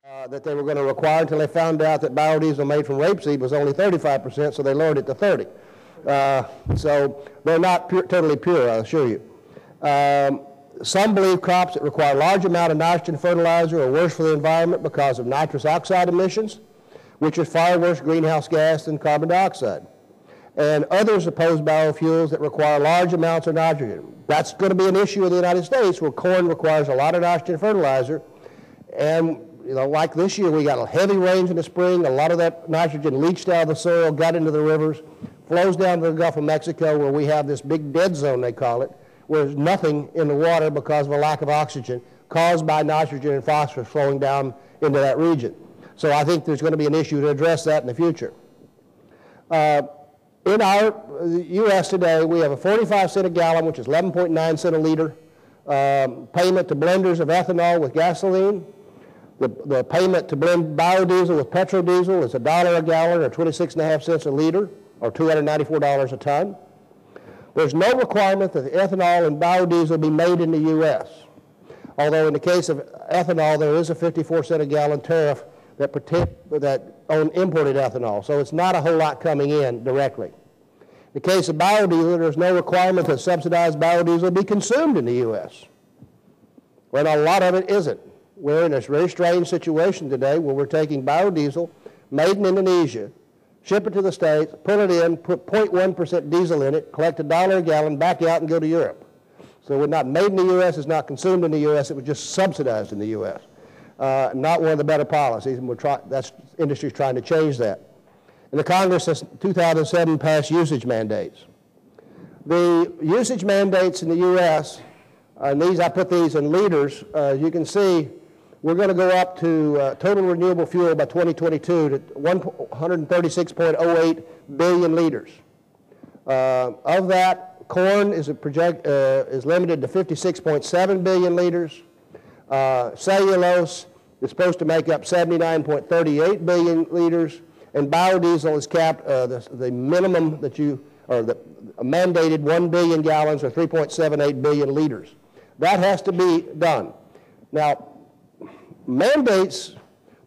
that they were going to require until they found out that biodiesel made from rapeseed was only 35%, so they lowered it to 30. So they're not totally pure, I assure you. Some believe crops that require a large amount of nitrogen fertilizer are worse for the environment because of nitrous oxide emissions, which is far worse greenhouse gas than carbon dioxide. And others oppose biofuels that require large amounts of nitrogen. That's going to be an issue in the United States where corn requires a lot of nitrogen fertilizer. And like this year, we got heavy rains in the spring. A lot of that nitrogen leached out of the soil, got into the rivers, flows down to the Gulf of Mexico where we have this big dead zone, they call it, where there's nothing in the water because of a lack of oxygen caused by nitrogen and phosphorus flowing down into that region. So I think there's going to be an issue to address that in the future. In our U.S. today, we have a 45 cent a gallon, which is 11.9 cents a liter, payment to blenders of ethanol with gasoline. The payment to blend biodiesel with petrodiesel is $1 a gallon or 26.5 cents a liter or $294 a ton. There's no requirement that the ethanol and biodiesel be made in the U.S. Although in the case of ethanol, there is a 54 cent a gallon tariff that on imported ethanol, so it's not a whole lot coming in directly. In the case of biodiesel, there's no requirement that subsidized biodiesel be consumed in the U.S. Well, a lot of it isn't. We're in this very strange situation today where we're taking biodiesel made in Indonesia, ship it to the States, put it in, put 0.1% diesel in it, collect $1 a gallon, back out and go to Europe. So we're not made in the U.S., it's not consumed in the U.S., it was just subsidized in the U.S. Not one of the better policies, and that's industry's trying to change that. And the Congress has 2007 passed usage mandates. The usage mandates in the U.S., and I put these in liters, you can see we're going to go up to total renewable fuel by 2022 to 136.08 billion liters. Of that, corn is limited to 56.7 billion liters. Cellulose is supposed to make up 79.38 billion liters, and biodiesel is capped, the minimum that the mandated 1 billion gallons or 3.78 billion liters. That has to be done. Now, mandates,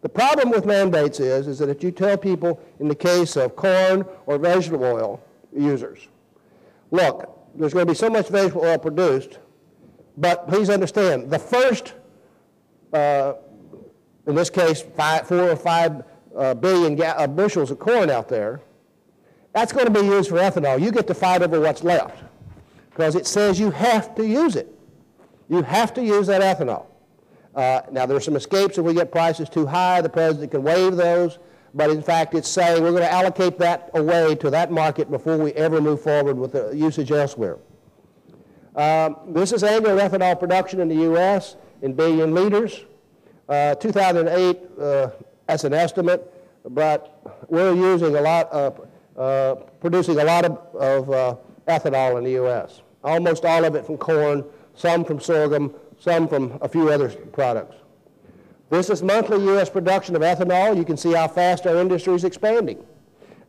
the problem with mandates is that if you tell people in the case of corn or vegetable oil users, look, there's going to be so much vegetable oil produced, but please understand, the first in this case, 4 or 5 billion bushels of corn out there, that's going to be used for ethanol. You get to fight over what's left because it says you have to use it. You have to use that ethanol. Now, there are some escapes if we get prices too high. The president can waive those, but in fact, it's saying we're going to allocate that away to that market before we ever move forward with the usage elsewhere. This is annual ethanol production in the U.S. in billion liters. 2008, that's an estimate, but we're using a lot producing a lot of ethanol in the U.S. Almost all of it from corn, some from sorghum, some from a few other products. This is monthly U.S. production of ethanol. You can see how fast our industry is expanding.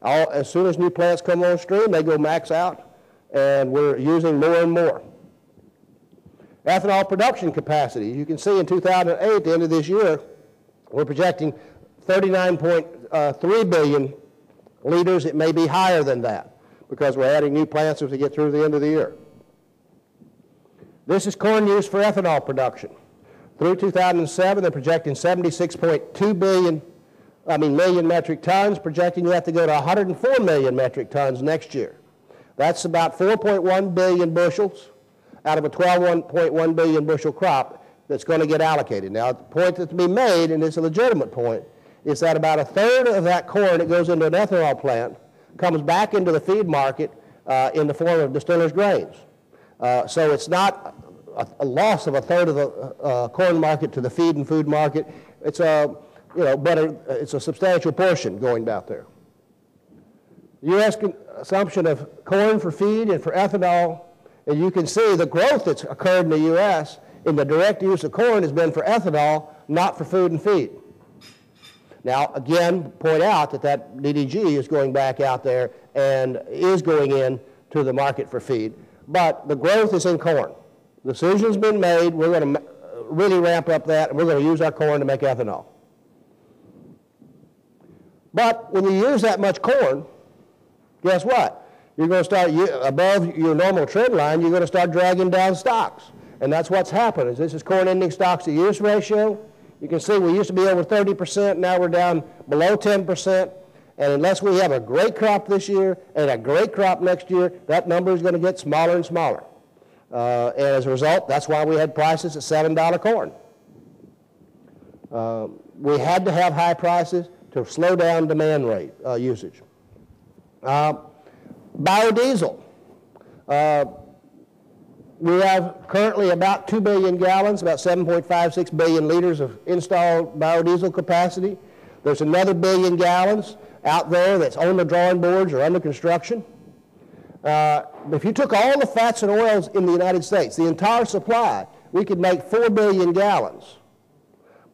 As soon as new plants come on stream, they go max out, and we're using more and more. Ethanol production capacity. You can see in 2008, at the end of this year, we're projecting 39.3 billion liters. It may be higher than that because we're adding new plants as we get through the end of the year. This is corn use for ethanol production. Through 2007, they're projecting 76.2 million metric tons, projecting you have to go to 104 million metric tons next year. That's about 4.1 billion bushels out of a 12.1 billion bushel crop that's going to get allocated. Now, the point that's to be made, and it's a legitimate point, is that about a third of that corn that goes into an ethanol plant comes back into the feed market in the form of distillers' grains. So it's not a loss of a third of the corn market to the feed and food market. It's it's a substantial portion going out there. U.S. consumption of corn for feed and for ethanol, and you can see the growth that's occurred in the U.S. in the direct use of corn has been for ethanol, not for food and feed. Now, again, point out that DDG is going back out there and is going in to the market for feed. But the growth is in corn. The decision's been made. We're going to really ramp up that, and we're going to use our corn to make ethanol. But when you use that much corn, guess what? You're going to start, above your normal trend line, you're going to start dragging down stocks. And that's what's happened. This is corn ending stocks to use ratio. You can see we used to be over 30%, now we're down below 10%. And unless we have a great crop this year and a great crop next year, that number is going to get smaller and smaller. And as a result, that's why we had prices at $7 corn. We had to have high prices to slow down demand rate usage. Biodiesel. We have currently about 2 billion gallons, about 7.56 billion liters of installed biodiesel capacity. There's another billion gallons out there that's on the drawing boards or under construction. If you took all the fats and oils in the United States, the entire supply, we could make 4 billion gallons.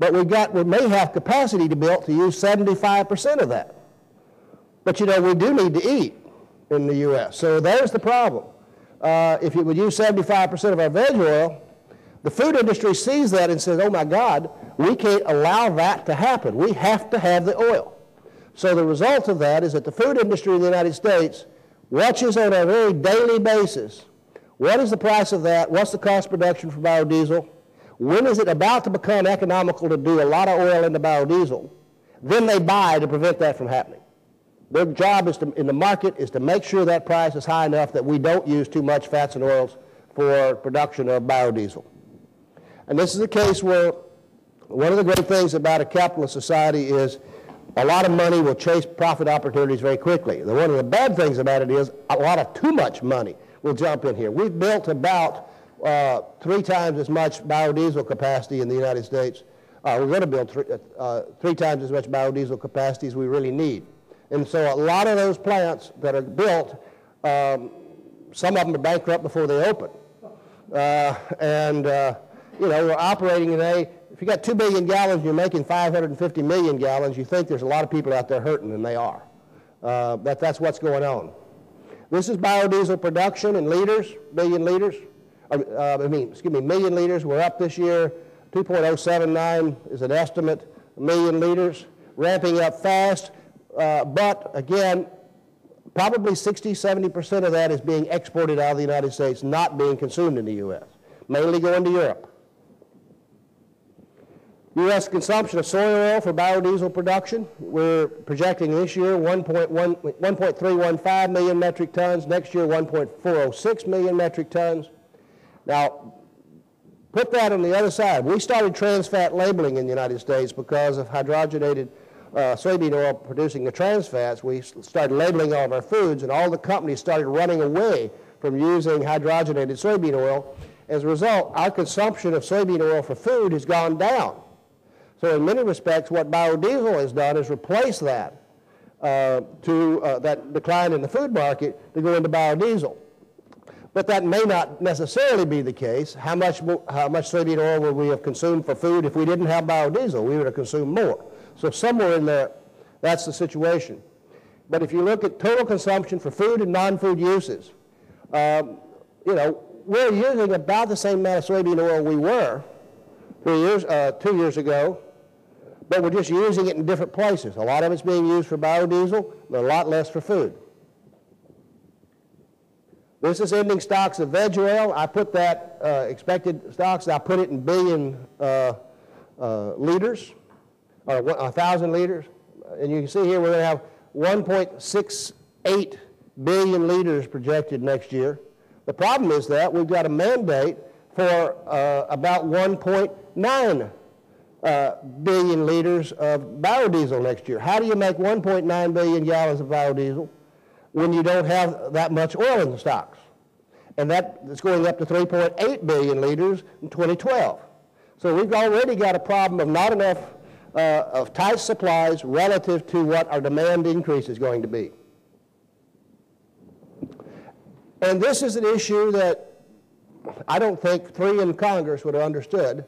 But we may have capacity to build to use 75% of that. But you know, we do need to eat in the U.S., so there's the problem. If you would use 75% of our veg oil, the food industry sees that and says, oh my God, we can't allow that to happen. We have to have the oil. So the result of that is that the food industry in the United States watches on a very daily basis, what is the price of that, what's the cost of production for biodiesel, when is it about to become economical to do a lot of oil into biodiesel, then they buy to prevent that from happening. Their job is in the market is to make sure that price is high enough that we don't use too much fats and oils for production of biodiesel. And this is a case where one of the great things about a capitalist society is a lot of money will chase profit opportunities very quickly. One of the bad things about it is a lot of too much money will jump in here. We've built about 3 times as much biodiesel capacity in the United States. We're going to build 3 times as much biodiesel capacity as we really need. And so a lot of those plants that are built, some of them are bankrupt before they open. You know, we're operating today. If you got 2 billion gallons, you're making 550 million gallons, you think there's a lot of people out there hurting, and they are. That's what's going on. This is biodiesel production in liters, billion liters. Million liters. We're up this year. 2.079 is an estimate, million liters, ramping up fast. But again, probably 60–70% of that is being exported out of the United States, not being consumed in the U.S., mainly going to Europe. U.S. consumption of soy oil for biodiesel production, we're projecting this year 1.315 million metric tons, next year 1.406 million metric tons. Now, put that on the other side. We started trans fat labeling in the United States because of hydrogenated soybean oil producing the trans fats. We started labeling all of our foods, and all the companies started running away from using hydrogenated soybean oil. As a result, our consumption of soybean oil for food has gone down. So in many respects, what biodiesel has done is replace that that decline in the food market to go into biodiesel. But that may not necessarily be the case. How much soybean oil would we have consumed for food if we didn't have biodiesel? We would have consumed more. So somewhere in there, that's the situation. But if you look at total consumption for food and non-food uses, you know, we're using about the same amount of soybean oil we were 2 years ago, but we're just using it in different places. A lot of it's being used for biodiesel, but a lot less for food. This is ending stocks of veg oil. I put that expected stocks, I put it in billion liters, or 1,000 liters. And you can see here we're going to have 1.68 billion liters projected next year. The problem is that we've got a mandate for about 1.9 billion liters of biodiesel next year. How do you make 1.9 billion gallons of biodiesel when you don't have that much oil in the stocks? And that's going up to 3.8 billion liters in 2012. So we've already got a problem of not enough of tight supplies relative to what our demand increase is going to be. And this is an issue that I don't think 3 in Congress would have understood,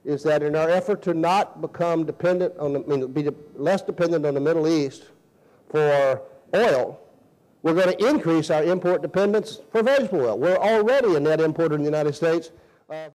is that in our effort to not become dependent on, be less dependent on the Middle East for oil, we're going to increase our import dependence for vegetable oil. We're already a net importer in the United States,